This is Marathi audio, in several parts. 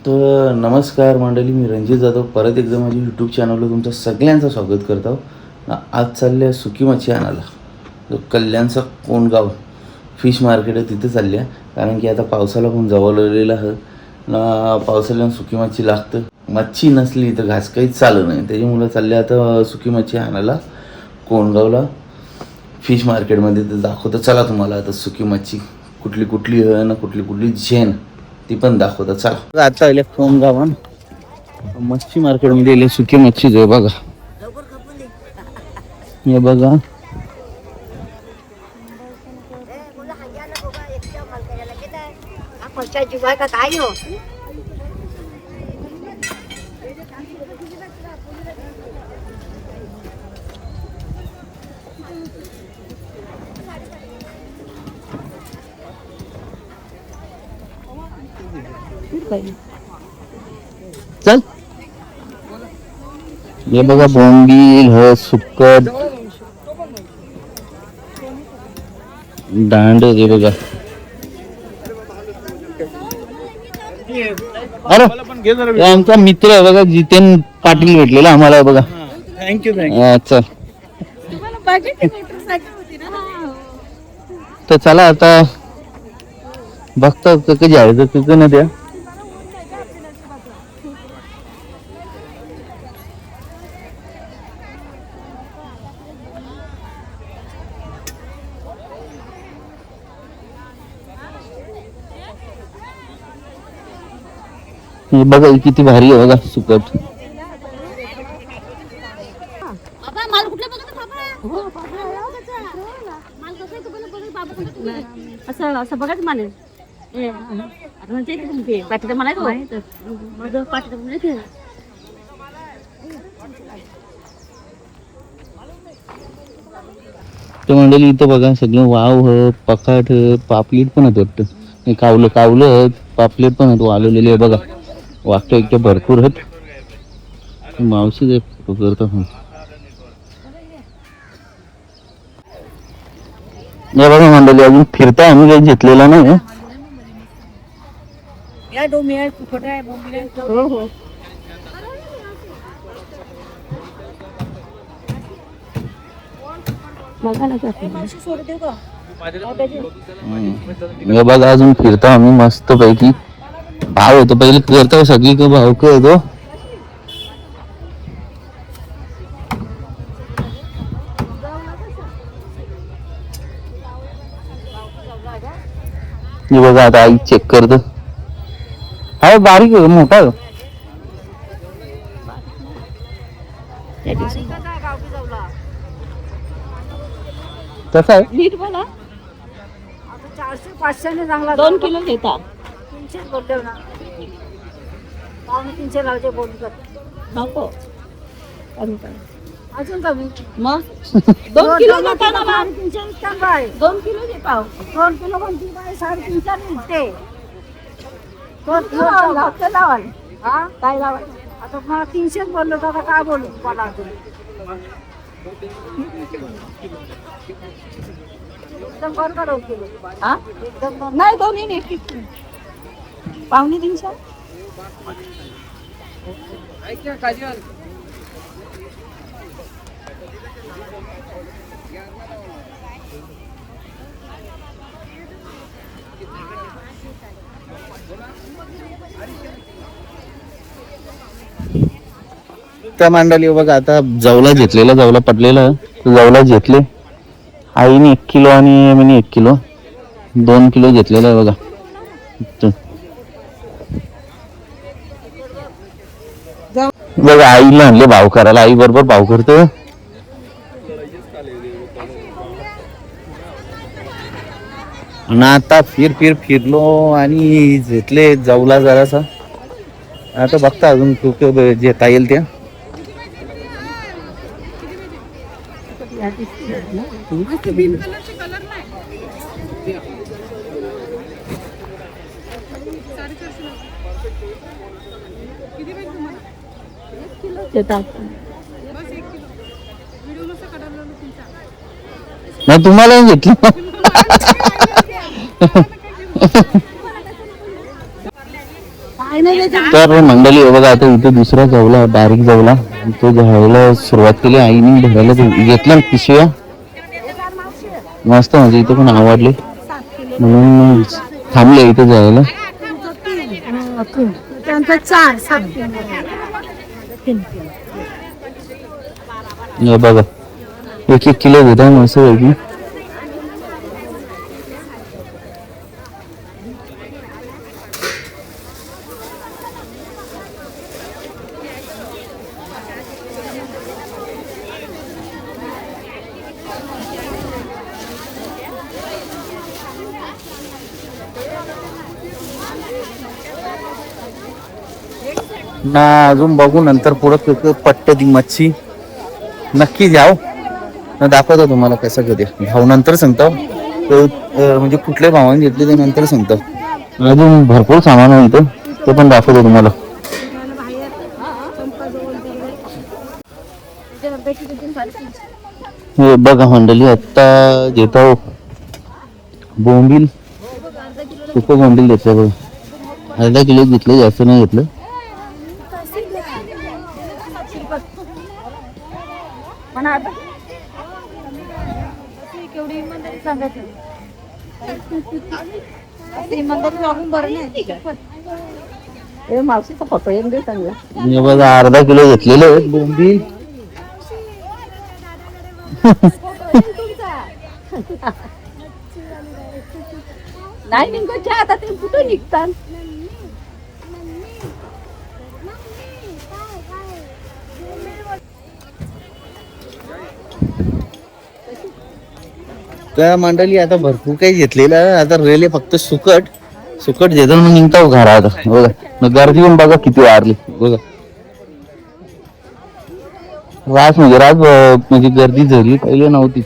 तर नमस्कार मंडळी, मी रणजित जाधव परत एकदा माझ्या यूट्यूब चॅनलवर तुमचं सगळ्यांचं स्वागत करतो. आज चालले आहे सुकी मच्छी आणायला. जो कल्याणचं कोंडगाव फिश मार्केट आहे तिथे चालले आहे, कारण की आता पावसाला पण जवळलेलं आहे ना. पावसाळ्यात सुकी मच्छी लागतं. मच्छी नसली तर घास काहीच चालू नाही. त्याच्यामुळं चालले आता सुकी मच्छी आणायला कोंडगावला फिश मार्केटमध्ये. तर दाखवतं चला तुम्हाला आता सुकी मच्छी कुठली कुठली आहे ना, कुठली कुठली झेन ती पण दाखवतात. चला आता आले कोंडगावन मच्छी मार्केटमध्ये आले. सुकी मच्छी आहे बघा, हे बघा. चल हे बघा, बोंबील ह सुकट दांड हे बघा. अरे हे आमचा मित्र आहे बघा, जितेन पाटील भेटलेला आम्हाला बघा. थँक्यू चल तर चला आता बघता कधी आहे तर तिथं ना द्या. हे बघा किती भारी आहे बघा सुकट. असं बघाच मानेल पाठी म्हणायचं माझं पाठी म्हणायचं. तर मंडळी इथं बघा सगळं वाव ह, पखाट ह, पापलेट पण आहेत वाटतं. हे कावलं कावलं पापलेट पण आहेत वाळलेले बघा. वाटतं इतके भरपूर आहेत. मावशी फोटो करतात. हे बघा मंडळी अजून फिरताय, आम्ही काही घेतलेला नाही. हे बघा अजून फिरतो आम्ही मस्त पैकी. भाव होतो पहिले करतो सगळी का भाव का होतो. हे बघा आता आई चेक करतो. हा बारीक आहे मोठा आहे. तसा आहे नीट बोला. 400-500 चांगला 2 किलो घेता. 300 बोलले ना, 300 लावते बोलू नको अजून कमी. मग 2 किलो घेता ना मग. 300 कम आहे. 2 किलो घे पाव. 2 किलो कोणती बाय 350 मिळते. 2 किलो लावाल हा काय लावाल. आता मला 300 बोललो तर आता काय बोलू मला अजून. एकदम बरोबर होत गेलो. हा एकदम नाही दोन्ही नाही. पावणे 300. त्या मांडाली बघा आता जवला घेतलेला, जवला पडलेला जवला घेतले. आईने 1 किलो आणि मी 1 किलो 2 किलो घेतलेला आहे बघा. बघा आईला आणले भाव करायला. आई बरोबर भाव करतो. आणि आता फिरलो आणि घेतले जवला जरासा. आता बघता अजून खूप घेता येईल त्या. नाही तुम्हाला घेतली. तर मंडळी हे बघा, आता इथे दुसरा जावला, बारीक जावला, तो घ्यायला सुरुवात केली आईने, भरायला घेतलं पिशव्या मस्त, म्हणजे इथे पण आवडले म्हणून थांबले इथे जायला. त्यांचा 4-7 हे बघा 1-1 किलो घेत आहे मस्त वेगळी. ना अजून बघू नंतर पुढं पट्ट ती मच्छी नक्की जाऊ ना, दाखवतो तुम्हाला कसं कधी भाव नंतर सांगतो. म्हणजे कुठल्या भावाने घेतले ते नंतर सांगतो. अजून भरपूर सामान आहे इथं, ते पण दाखवतो तुम्हाला. हे बघा मंडळी, आता घेतो बोंबील, सुकं बोंबील घेतलं बघ, अर्धा किलो घेतलं, जास्त नाही घेतलं. मावशीचा फोटो येऊन दे चांगला. हे बघा अर्धा किलो घेतलेलं बोंबील. नाही निघायचे आता, ते कुठे निघतात. त्या मंडळी आता भरपूर काही घेतलेलं आहे. आता रेले फक्त सुकट देतो मग निघतो घरात. बघा गर्दी पण बघा किती वाढली बघा. रास म्हणजे गर्दी झाली, पहिले नव्हती.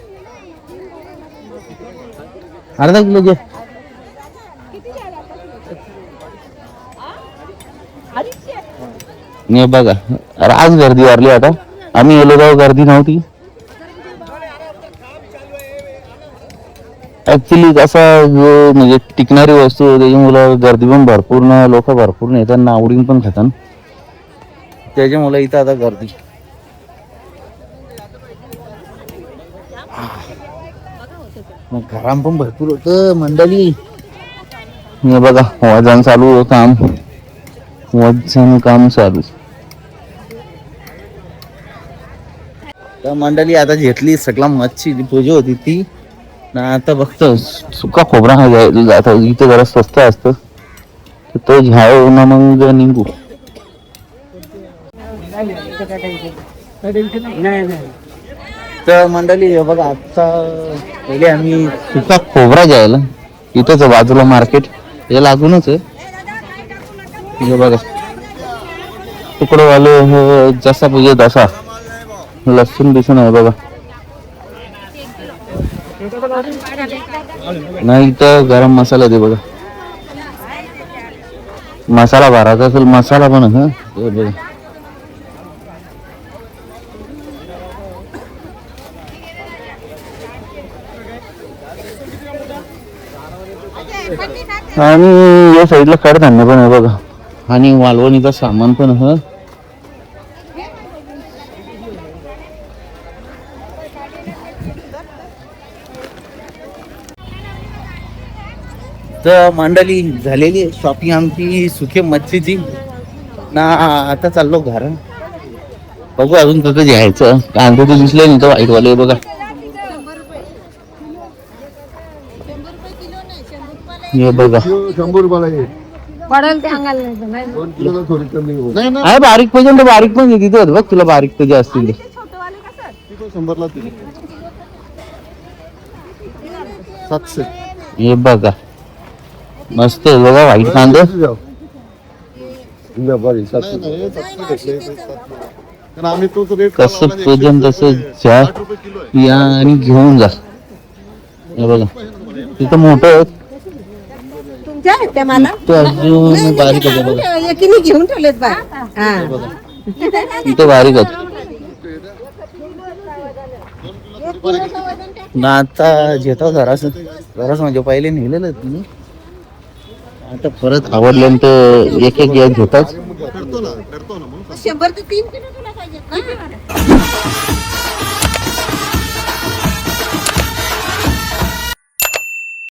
अर्धा किलो घे. नाही बघा रास गर्दी वाढली. आता आम्ही गेलो तेव्हा गर्दी नव्हती. ऍक्च्युली कसं म्हणजे टिकणारी वस्तू त्याच्यामुळं गर्दी पण भरपूर, लोक भरपूर येतात ना, आवडीन पण खातात, त्याच्यामुळे इथं आता गर्दी. मग घराम पण भरपूर होत मंडळी. हे बघा वजन चालू काम चालू. तर मंडळी आता घेतली सगळा मच्छी पूजा होती ती ना. आता बघतो सुका खोबरा हा जातो, इथे जरा स्वस्त असतं तो घ्याव ना, मग निघू. तर मंडळी हे बघा, आता पहिले आम्ही सुका खोबरा घ्यायला इथंच बाजूला मार्केट हे लागूनच आहे. हे बघा तुकडवाले जसा पाहिजे तसा लसूण बिसून आहे बघा. नाही तर गरम मसाला दे बघा, मसाला भरायचा असेल मसाला पण हा बघा. आणि या साईडला कडधान्य पण आहे बघा, आणि मालवणीचं सामान पण ह. तर मंडळी झालेली शॉपिंग आमची सुके मच्छीची ना. आता चाललो घर, बघू अजून कसं घ्यायचं. कांदे तर दिसले नाही तर वाईटवाले बघा. हे बघा 100 रुपयाला पडेल ते अंगाला नाही. 2 किलोला थोडी कमी होईल. आहे बारीक पाहिजे तर बारीक पण तिथे बघ, तुला बारीक पाहिजे असतील ते. 100 ला दिली 700. हे बघा मस्त आहे बघा व्हाईट कांदे. आम्ही तोच रेट कसं पूजन तसं जा या आणि घेऊन जा. हे बघा तिथं मोठं तुमच्या आहेत त्या मला तो अजून बारीक आहे बघा. एकीने घेऊन ठेवलेत बा. इथं बारीक आहे ना. आता घेतो जरास म्हणजे पहिले नेलेलं तुम्ही. आता परत आवडल्यानंतर एक एक गॅस घेतात. करतो ना मग 100 ते 3 किलो तुला पाहिजेत ना